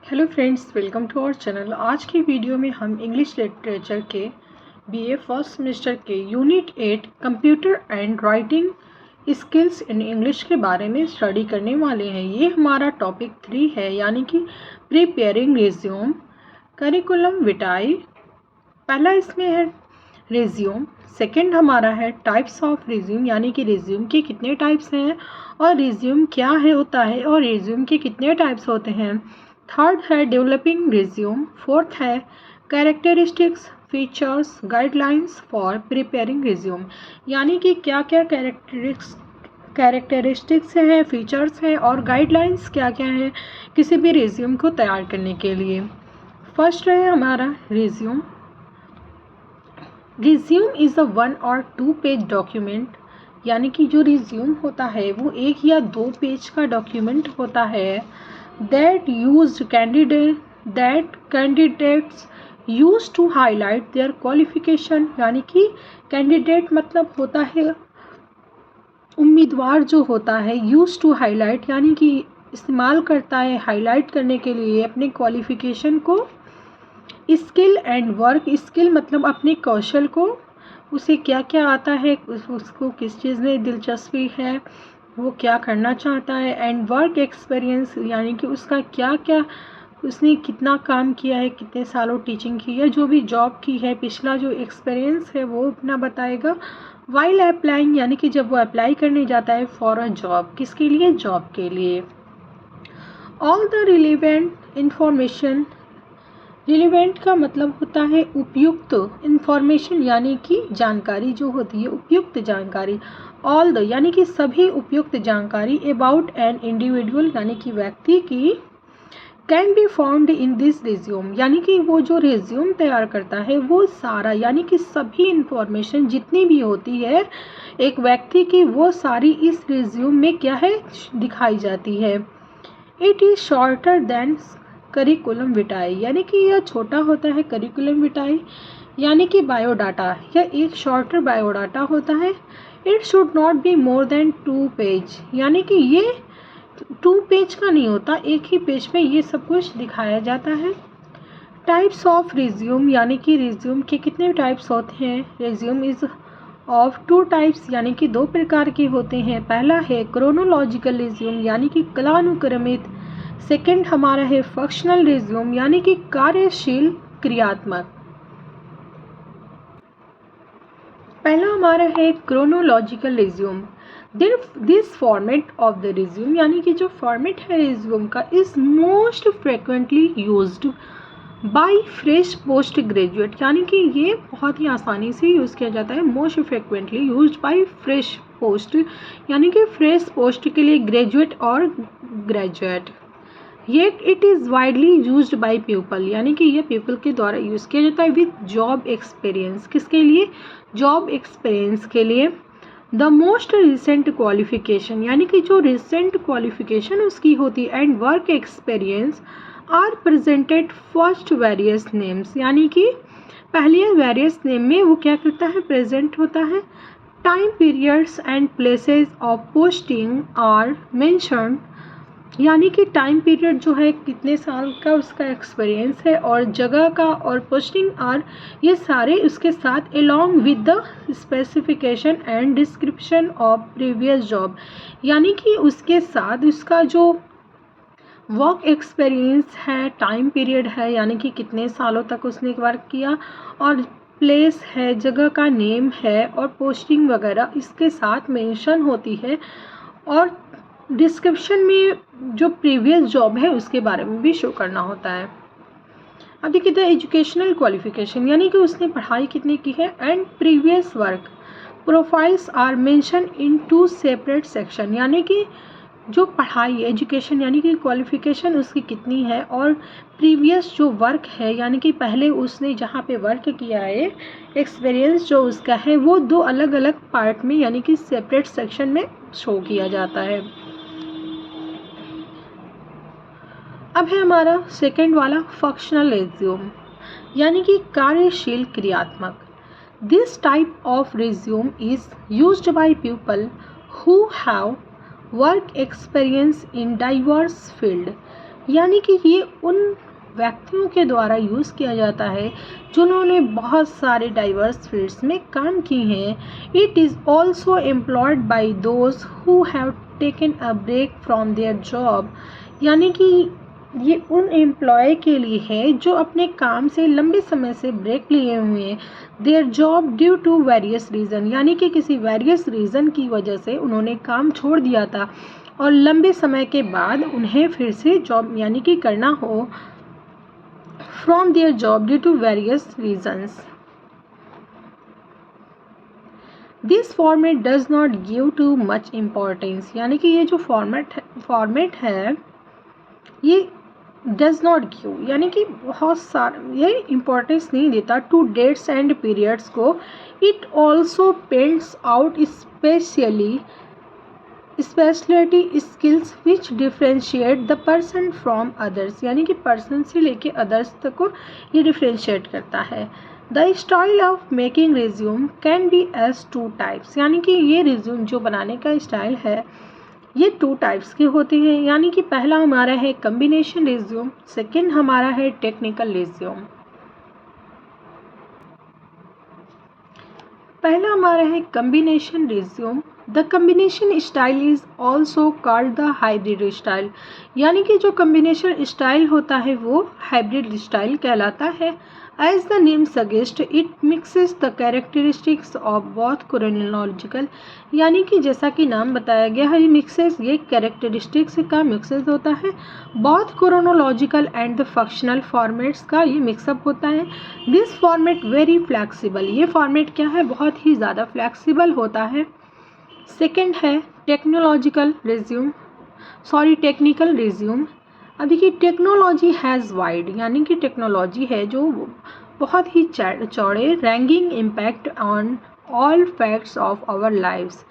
Hello friends, welcome to our channel. आज की video में हम इंग्लिश लिटरेचर के बीए फर्स्ट सेमेस्टर के unit 8 computer and writing skills in English के बारे में स्टडी करने वाले हैं। ये हमारा टॉपिक 3 है, यानी कि प्रिपेयरिंग रिज्यूम करिकुलम विटाई। पहला इसमें है रिज्यूम, सेकंड हमारा है टाइप्स ऑफ रिज्यूम, यानी कि रिज्यूम के कितने टाइप्स हैं और रिज्यूम क्या है होता है और रिज्यूम के कितने टाइप्स होते हैं। थर्ड है डेवलपिंग रिज्यूम, फोर्थ है characteristics features guidelines for preparing resume, यानी कि क्या क्या कैरेक्टरिस्टिक्स हैं, फीचर्स हैं और गाइडलाइंस क्या क्या हैं किसी भी रिज्यूम को तैयार करने के लिए। फर्स्ट है हमारा रिज्यूम। रिज्यूम इज़ अ 1 और 2 पेज डॉक्यूमेंट, यानी कि जो रिज्यूम होता है वो 1 या 2 पेज का डॉक्यूमेंट होता है that candidates use to highlight their qualification, यानी कि कैंडिडेट मतलब होता है उम्मीदवार जो होता है, यूज टू हाईलाइट यानी कि इस्तेमाल करता है हाईलाइट करने के लिए अपने क्वालिफिकेशन को। स्किल एंड वर्क, स्किल मतलब अपने कौशल को, उसे क्या क्या आता है, उसको किस चीज़ में दिलचस्पी है, वो क्या करना चाहता है। एंड वर्क एक्सपीरियंस, यानी कि उसका क्या क्या, उसने कितना काम किया है, कितने सालों टीचिंग की है, जो भी जॉब की है, पिछला जो एक्सपीरियंस है वो अपना बताएगा। वाइल अप्लाइंग, यानी कि जब वो अप्लाई करने जाता है फॉर अ जॉब, किसके लिए, जॉब के लिए। All the relevant information, relevant का मतलब होता है उपयुक्त, इंफॉर्मेशन यानी कि जानकारी जो होती है, उपयुक्त जानकारी। ऑल द यानी कि सभी उपयुक्त जानकारी अबाउट एन इंडिविजुअल, यानी कि व्यक्ति की, can be found in this resume, यानी कि वो जो रिज्यूम तैयार करता है वो सारा, यानी कि सभी इंफॉर्मेशन जितनी भी होती है एक व्यक्ति की, वो सारी इस रिज्यूम में क्या है, दिखाई जाती है। It is shorter than curriculum vitae, यानी कि यह छोटा होता है करिकुलम विटाई, यानी कि बायोडाटा, यह एक शॉर्टर बायोडाटा होता है। It should not be more than 2 page, यानी कि ये 2 पेज का नहीं होता, एक ही पेज में ये सब कुछ दिखाया जाता है। टाइप्स ऑफ रिज्यूम, यानी कि रिज्यूम के कितने टाइप्स होते हैं। रिज्यूम इज ऑफ 2 टाइप्स, यानी कि 2 प्रकार के होते हैं। पहला है क्रोनोलॉजिकल रिज्यूम, यानी कि कालानुक्रमित। सेकंड हमारा है फंक्शनल रिज्यूम, यानी कि कार्यशील क्रियात्मक। पहला हमारा है chronological resume. This format of the resume, यानी कि जो फॉर्मेट है रिज्यूम का, is most frequently used by fresh post graduate, यानी कि ये बहुत ही आसानी से यूज़ किया जाता है। Most frequently used by fresh post, यानी कि फ्रेश पोस्ट के लिए ग्रेजुएट और graduate. Yet it is widely used by people, यानी कि ये पीपल के द्वारा यूज़ किया जाता है विद जॉब एक्सपीरियंस, किसके लिए, जॉब एक्सपीरियंस के लिए। द मोस्ट रिसेंट क्वालिफिकेशन, यानी कि जो रिसेंट क्वालिफिकेशन उसकी होती है, and work experience are presented first various names, यानी कि पहले वेरियस नेम में वो क्या करता है, प्रेजेंट होता है। Time periods and places of posting are mentioned, यानी कि टाइम पीरियड जो है, कितने साल का उसका एक्सपीरियंस है, और जगह का और पोस्टिंग आर, ये सारे उसके साथ along with the specification and description of previous job, यानी कि उसके साथ उसका जो वर्क एक्सपीरियंस है, टाइम पीरियड है, यानी कि कितने सालों तक उसने वर्क किया, और प्लेस है, जगह का नेम है, और पोस्टिंग वगैरह इसके साथ मेंशन होती है। और डिस्क्रिप्शन में जो प्रीवियस जॉब है उसके बारे में भी शो करना होता है। अब देखिए द एजुकेशनल क्वालिफिकेशन, यानी कि उसने पढ़ाई कितनी की है, and previous work profiles are mention in 2 separate section, यानी कि जो पढ़ाई एजुकेशन यानी कि क्वालिफिकेशन उसकी कितनी है, और प्रीवियस जो वर्क है, यानी कि पहले उसने जहाँ पे वर्क किया है, एक्सपीरियंस जो उसका है, वो 2 अलग अलग पार्ट में, यानी कि सेपरेट सेक्शन में शो किया जाता है। अब है हमारा सेकंड वाला फंक्शनल रिज्यूम, यानी कि कार्यशील क्रियात्मक। This type of resume is used by people who have work experience in diverse field, यानी कि ये उन व्यक्तियों के द्वारा यूज़ किया जाता है जिन्होंने बहुत सारे डाइवर्स फील्ड्स में काम किए हैं। It is also employed by those who have taken a break from their job, यानी कि ये उन एम्प्लॉय के लिए है जो अपने काम से लंबे समय से ब्रेक लिए हुए हैं। Their job due to various reason, यानी कि किसी वेरियस रीज़न की वजह से उन्होंने काम छोड़ दिया था और लंबे समय के बाद उन्हें फिर से जॉब यानी कि करना हो from their job due to various reasons. This format does not give too much importance, यानी कि ये जो फॉर्मेट है ये does not give यानी कि बहुत सारा ये इम्पोर्टेंस नहीं देता टू डेट्स एंड पीरियड्स को। It also paints out speciality skills which differentiate the person from others, यानी कि पर्सन से लेके अदर्स तक को ये डिफ्रेंशिएट करता है। The style of making resume can be as 2 types, यानी कि ये रिज्यूम जो बनाने का स्टाइल है ये 2 टाइप्स के होते हैं। यानी कि पहला हमारा है कम्बिनेशन रिज्यूम, सेकेंड हमारा है टेक्निकल रिज्यूम। पहला हमारा है combination resume. The combination style is also called the hybrid style, यानी कि जो कम्बिनेशन स्टाइल होता है वो हाइब्रिड स्टाइल कहलाता है। As the name suggest it mixes the characteristics of both chronological, यानी कि जैसा कि नाम बताया गया है मिक्सेस ये कैरेक्टरिस्टिक्स का मिक्सेस होता है। Both chronological and the functional formats का ये मिक्सअप होता है। दिस फॉर्मेट वेरी फ्लैक्सीबल, ये फॉर्मेट क्या है बहुत ही ज़्यादा फ्लैक्सीबल होता है। सेकेंड है टेक्निकल रिज्यूम। अब देखिए टेक्नोलॉजी हैज़ वाइड, यानी कि टेक्नोलॉजी है जो बहुत ही चौड़े ranking impact on all facts of our lives,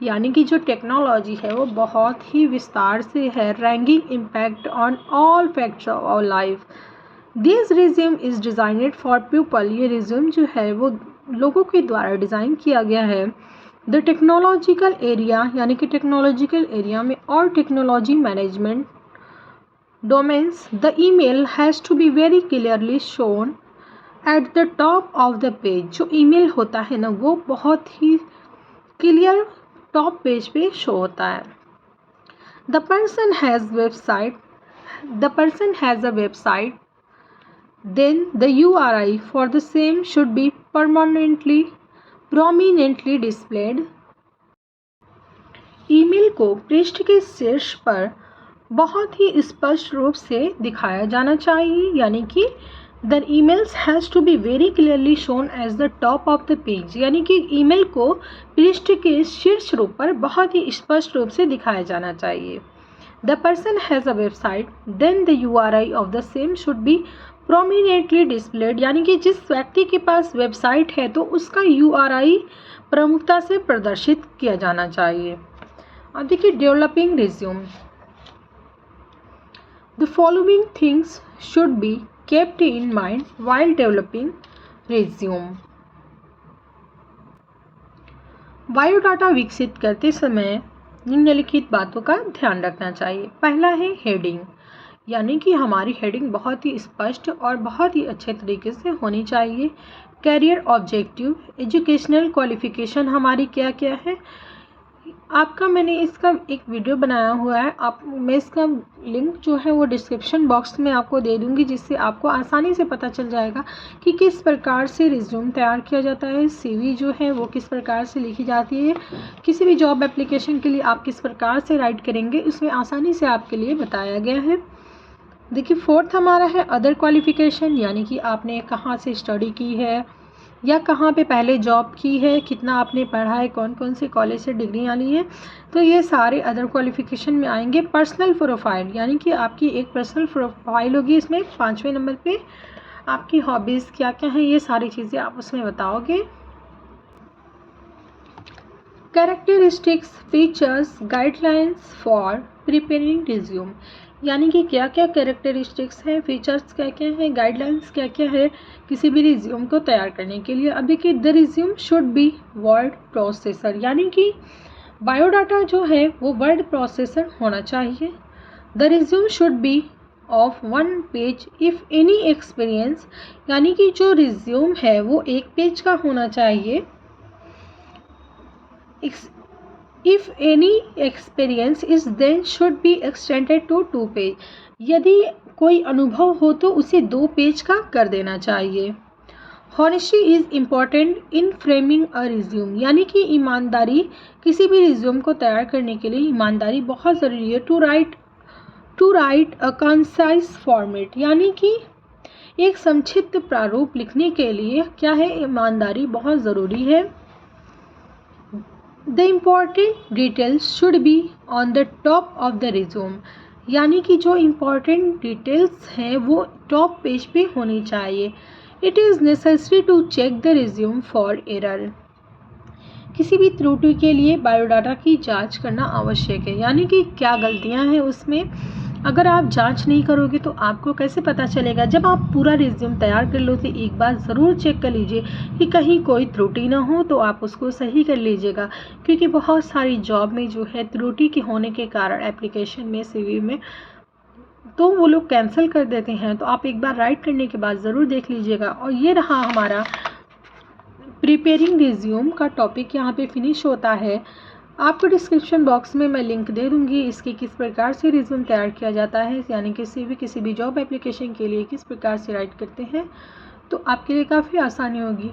यानी कि जो टेक्नोलॉजी है वो बहुत ही विस्तार से है ranking impact on all facts of our life. This resume is designed for people, ये रिज्यूम जो है वो लोगों के द्वारा डिज़ाइन किया गया है। द टेक्नोलॉजिकल एरिया, यानी कि टेक्नोलॉजिकल एरिया में और technology management domains, the email has to be very clearly shown at the top of the page. जो ईमेल होता है ना वो बहुत ही क्लियर टॉप पेज पे शो होता है। The person has a website, then the URI for the same should be prominently displayed। Email को पृष्ठ के शीर्ष पर बहुत ही स्पष्ट रूप से दिखाया जाना चाहिए, यानी कि the emails has to be very clearly shown as the top of the page, यानी कि ईमेल को पृष्ठ के शीर्ष रूप पर बहुत ही स्पष्ट रूप से दिखाया जाना चाहिए। The person has a website, then the URI of the same should be prominently displayed, यानी कि जिस व्यक्ति के पास वेबसाइट है तो उसका URI प्रमुखता से प्रदर्शित किया जाना चाहिए। अब देखिए developing resume. The following things should be kept in mind while developing resume. Biodata विकसित करते समय निम्नलिखित बातों का ध्यान रखना चाहिए। पहला है हेडिंग, यानी कि हमारी हेडिंग बहुत ही स्पष्ट और बहुत ही अच्छे तरीके से होनी चाहिए। कैरियर ऑब्जेक्टिव, एजुकेशनल क्वालिफिकेशन हमारी क्या क्या है, आपका मैंने इसका एक वीडियो बनाया हुआ है, मैं इसका लिंक जो है वो डिस्क्रिप्शन बॉक्स में आपको दे दूंगी, जिससे आपको आसानी से पता चल जाएगा कि किस प्रकार से रिज्यूम तैयार किया जाता है, CV जो है वो किस प्रकार से लिखी जाती है, किसी भी जॉब एप्लीकेशन के लिए आप किस प्रकार से राइट करेंगे उसमें आसानी से आपके लिए बताया गया है। देखिए फोर्थ हमारा है अदर क्वालिफिकेशन, यानी कि आपने कहाँ से स्टडी की है या कहाँ पे पहले जॉब की है, कितना आपने पढ़ा है, कौन कौन से कॉलेज से डिग्रियाँ ली हैं, तो ये सारे अदर क्वालिफिकेशन में आएंगे। पर्सनल प्रोफाइल, यानी कि आपकी एक पर्सनल प्रोफाइल होगी, इसमें 5वें नंबर पे आपकी हॉबीज़ क्या क्या हैं ये सारी चीज़ें आप उसमें बताओगे। Characteristics, features, guidelines for preparing resume, यानी कि क्या क्या कैरेक्टरिस्टिक्स हैं, फीचर्स क्या क्या हैं, गाइडलाइंस क्या क्या है किसी भी रिज्यूम को तैयार करने के लिए। अब देखिए the resume should be word processor, यानी कि बायोडाटा जो है वो वर्ड प्रोसेसर होना चाहिए। The resume should be of one page if any experience, यानी कि जो रिज्यूम है वो एक पेज का होना चाहिए। If any experience is then should be extended to 2 page, यदि कोई अनुभव हो तो उसे 2 पेज का कर देना चाहिए। Honesty is important in framing a resume, यानी कि ईमानदारी, किसी भी रिज्यूम को तैयार करने के लिए ईमानदारी बहुत ज़रूरी है। To write a concise format, यानी कि एक संक्षिप्त प्रारूप लिखने के लिए क्या है, ईमानदारी बहुत ज़रूरी है। The important details should be on the top of the resume, यानी कि जो इम्पॉर्टेंट डिटेल्स हैं वो टॉप पेज पे होनी चाहिए। It is necessary to check the resume for error, किसी भी त्रुटि के लिए बायोडाटा की जांच करना आवश्यक है, यानी कि क्या गलतियां हैं उसमें। अगर आप जांच नहीं करोगे तो आपको कैसे पता चलेगा। जब आप पूरा रिज्यूम तैयार कर लो तो एक बार ज़रूर चेक कर लीजिए कि कहीं कोई त्रुटि ना हो, तो आप उसको सही कर लीजिएगा, क्योंकि बहुत सारी जॉब में जो है त्रुटि के होने के कारण एप्लीकेशन में, CV में, तो वो लोग कैंसिल कर देते हैं। तो आप एक बार राइट करने के बाद ज़रूर देख लीजिएगा। और ये रहा हमारा प्रिपेयरिंग रिज्यूम का टॉपिक, यहाँ पे फिनिश होता है। आपको डिस्क्रिप्शन बॉक्स में मैं लिंक दे दूँगी इसके, किस प्रकार से रिज्यूम तैयार किया जाता है, यानी किसी भी जॉब एप्लीकेशन के लिए किस प्रकार से राइट करते हैं, तो आपके लिए काफ़ी आसानी होगी।